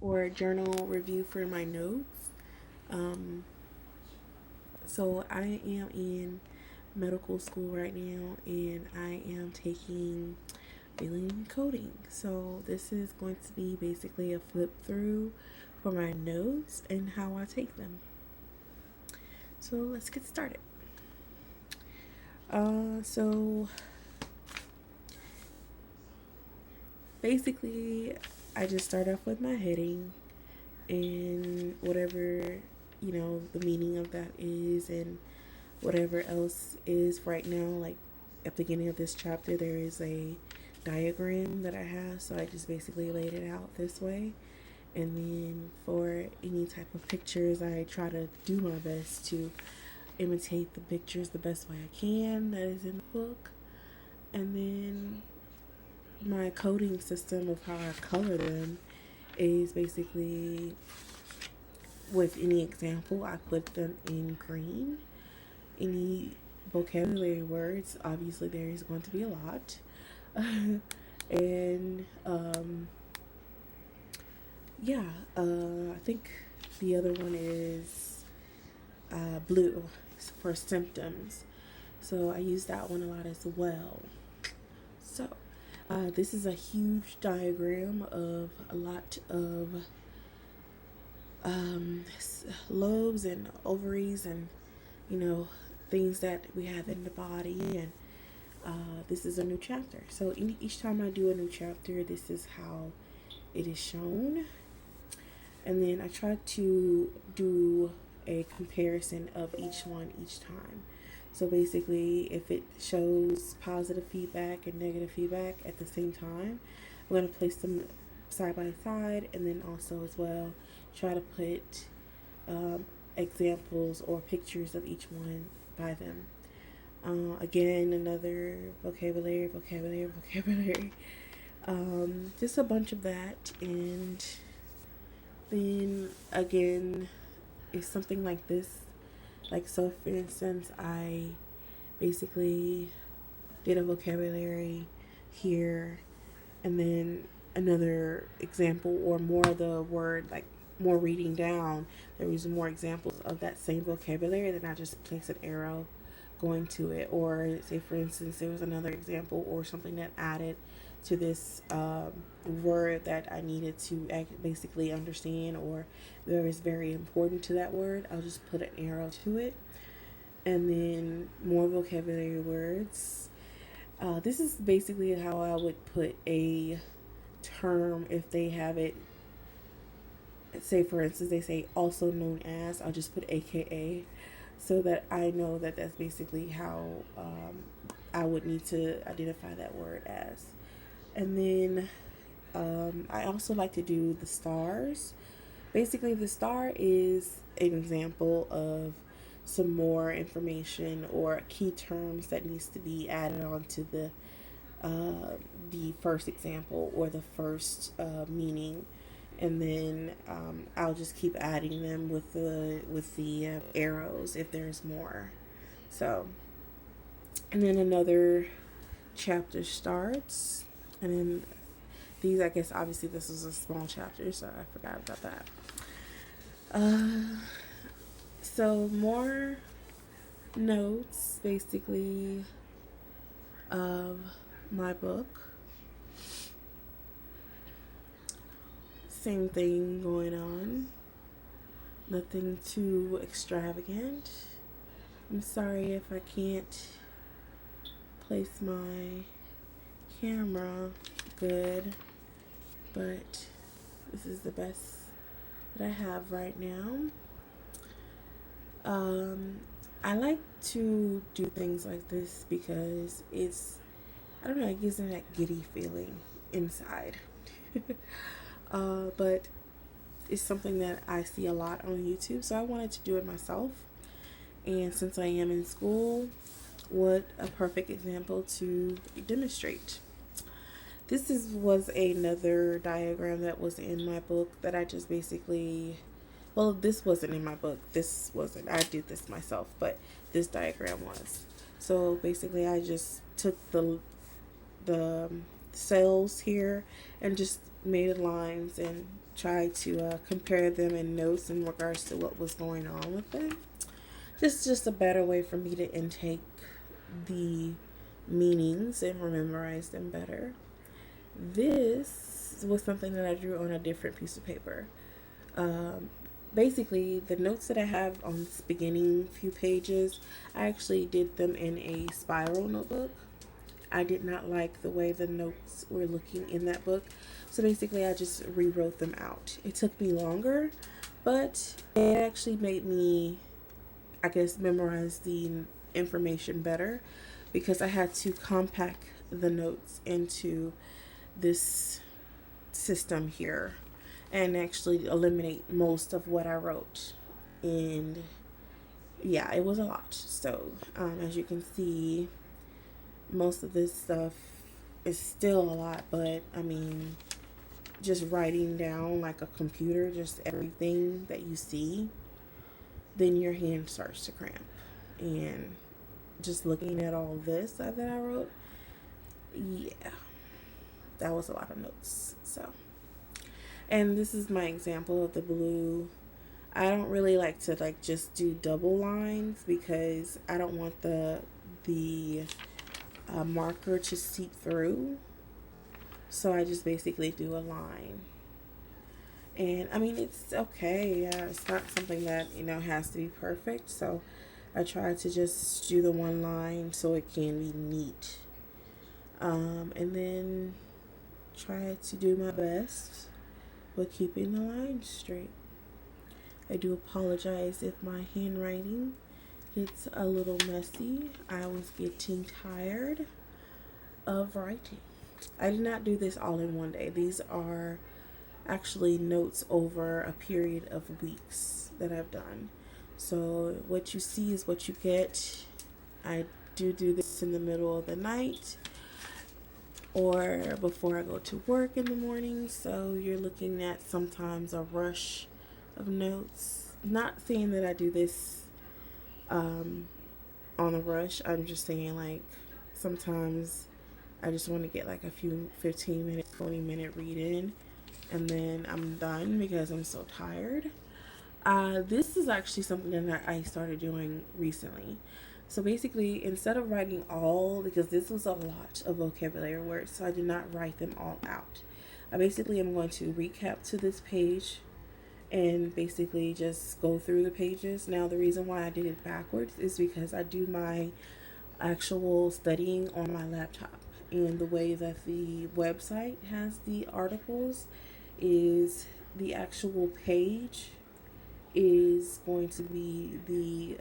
or journal review for my notes. Um, so I am in medical school right now, and I am taking billing and coding. So this is going to be basically a flip through for my notes and how I take them. So let's get started. So basically, I just start off with my heading and whatever, the meaning of that is, and whatever else is right now. Like at the beginning of this chapter, there is a diagram that I have, so I just basically laid it out this way. And then for any type of pictures, I try to do my best to imitate the pictures the best way I can that is in the book. And then my coding system of how I color them is basically, with any example, I put them in green. Any vocabulary words, obviously there is going to be a lot. And yeah, I think the other one is blue for symptoms. So I use that one a lot as well. So this is a huge diagram of a lot of lobes and ovaries and, things that we have in the body. And this is a new chapter. So each time I do a new chapter, this is how it is shown. And then I try to do a comparison of each one each time. So basically, if it shows positive feedback and negative feedback at the same time, I'm going to place them side by side, and then also as well try to put examples or pictures of each one by them. Again, another vocabulary. Just a bunch of that. And then again, it's something like this. Like, so for instance, I basically did a vocabulary here, and then another example, or more of the word, like more reading down, there was more examples of that same vocabulary. Then I just place an arrow going to it. Or say for instance, there was another example or something that added to this word that I needed to basically understand, or that was very important to that word. I'll just put an arrow to it. And then more vocabulary words. This is basically how I would put a term if they have it. Say for instance, they say also known as, I'll just put AKA, so that I know that that's basically how I would need to identify that word as. And then I also like to do the stars. Basically, the star is an example of some more information or key terms that needs to be added on to the first example or the first meaning. And then I'll just keep adding them with the arrows if there's more. So, and then another chapter starts. And then these, I guess, obviously this is a small chapter, so I forgot about that. So more notes, basically, of my book. Same thing going on. Nothing too extravagant. I'm sorry if I can't place my camera good, but this is the best that I have right now. I like to do things like this because I don't know, it gives me that giddy feeling inside. But it's something that I see a lot on YouTube, so I wanted to do it myself. And since I am in school, what a perfect example to demonstrate. This was another diagram that was in my book that I just basically, well, this wasn't in my book. This wasn't. I did this myself, but this diagram was. So basically, I just took the cells here and just made lines and try to compare them in notes in regards to what was going on with them. Just a better way for me to intake the meanings and memorize them better. This was something that I drew on a different piece of paper. Um, Basically, the notes that I have on this beginning few pages, I actually did them in a spiral notebook. I did not like the way the notes were looking in that book. So basically, I just rewrote them out. It took me longer, but it actually made me, I guess, memorize the information better because I had to compact the notes into this system here and actually eliminate most of what I wrote. And yeah, it was a lot. So, as you can see, most of this stuff is still a lot, but I mean, just writing down like a computer, just everything that you see, then your hand starts to cramp. And just looking at all this that I wrote, yeah, that was a lot of notes. So, and this is my example of the blue. I don't really like to like just do double lines because I don't want the marker to seep through. So I just basically do a line. And I mean, it's okay. Yeah, it's not something that, has to be perfect. So I try to just do the one line so it can be neat. And then try to do my best with keeping the lines straight. I do apologize if my handwriting gets a little messy. I was getting tired of writing. I did not do this all in one day. These are actually notes over a period of weeks that I've done. So what you see is what you get. I do this in the middle of the night or before I go to work in the morning. So you're looking at sometimes a rush of notes. Not saying that I do this on a rush. I'm just saying like sometimes I just want to get like a few 15-minute, 20-minute read in and then I'm done because I'm so tired. This is actually something that I started doing recently. So basically, instead of writing all, because this was a lot of vocabulary words, so I did not write them all out. I basically am going to recap to this page and basically just go through the pages. Now, the reason why I did it backwards is because I do my actual studying on my laptop. And the way that the website has the articles is the actual page is going to be the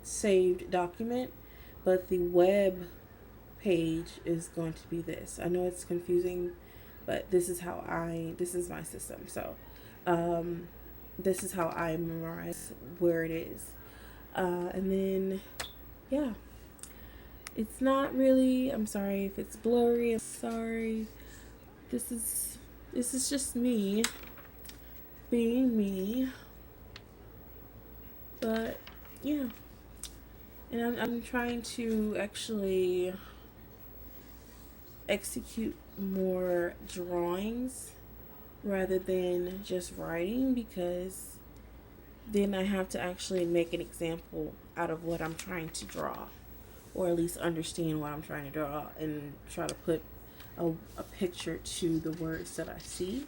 saved document, but the web page is going to be this. I know it's confusing, but this is my system. So this is how I memorize where it is. And then, yeah, it's not really, I'm sorry if it's blurry, I'm sorry. This is just me being me. But yeah. And I'm trying to actually execute more drawings rather than just writing, because then I have to actually make an example out of what I'm trying to draw, or at least understand what I'm trying to draw and try to put a picture to the words that I see.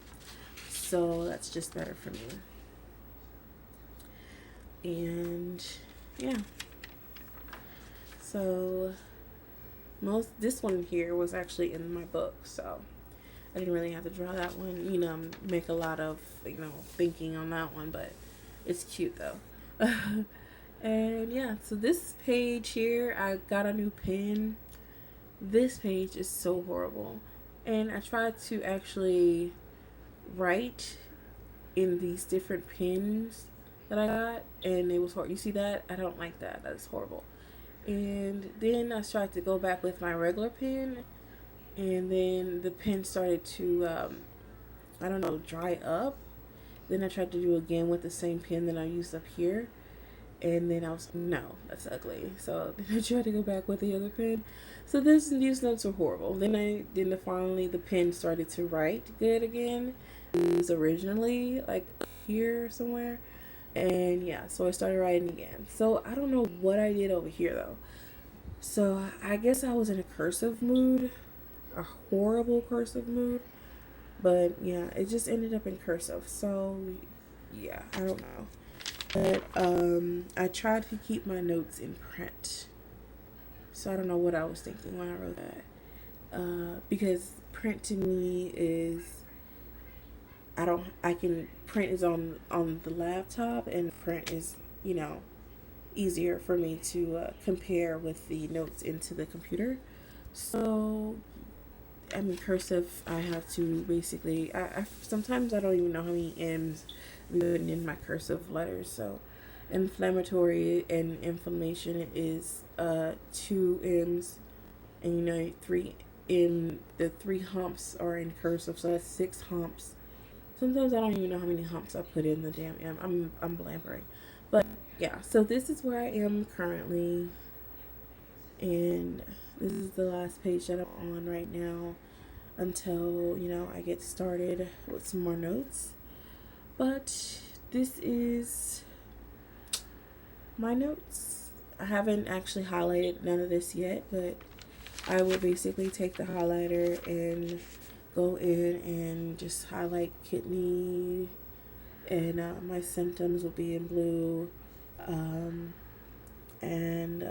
So that's just better for me. And yeah. So this one here was actually in my book, so I didn't really have to draw that one, make a lot of, thinking on that one, but it's cute though. And yeah, so this page here, I got a new pen. This page is so horrible. And I tried to actually write in these different pens that I got, and it was hard. You see that? I don't like that. That's horrible. And then I tried to go back with my regular pen, and then the pen started to, dry up. Then I tried to do again with the same pen that I used up here, and then I was, no, that's ugly. So then I tried to go back with the other pen. So these notes are horrible. Then finally the pen started to write good again. blues originally, like here somewhere. And yeah, so I started writing again. So I don't know what I did over here though. So I guess I was in a cursive mood, a horrible cursive mood. But yeah, it just ended up in cursive. So yeah, I don't know. But I tried to keep my notes in print. So I don't know what I was thinking when I wrote that. Because print to me is, I can print is on the laptop, and print is, easier for me to compare with the notes into the computer. So I mean, cursive, I have to basically, sometimes I don't even know how many M's I'm putting in my cursive letters. So inflammatory and inflammation is 2 M's, and the 3 humps are in cursive, so that's 6 humps. Sometimes I don't even know how many humps I put in the damn M. I'm blabbering. But yeah, so this is where I am currently, and this is the last page that I'm on right now until, I get started with some more notes. But this is my notes. I haven't actually highlighted none of this yet, but I will basically take the highlighter and go in and just highlight kidney, and my symptoms will be in blue, and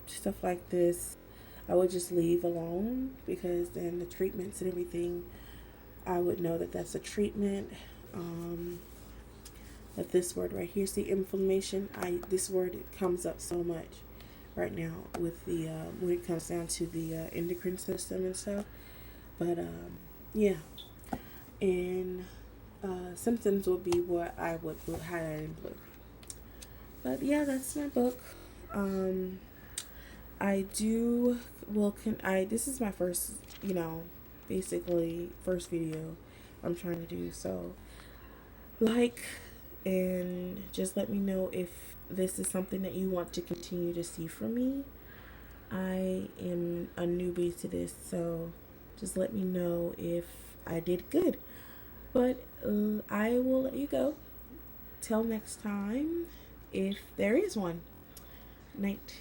stuff like this I would just leave alone, because then the treatments and everything, I would know that that's a treatment. But this word right here, see, inflammation, this word, it comes up so much right now with the when it comes down to the endocrine system and stuff. But yeah, and symptoms would be what I would highlight in blue. But yeah, that's my book. I do, this is my first, basically first video I'm trying to do. So like, and just let me know if this is something that you want to continue to see from me. I am a newbie to this, so just let me know if I did good. But I will let you go till next time, if there is one. Night.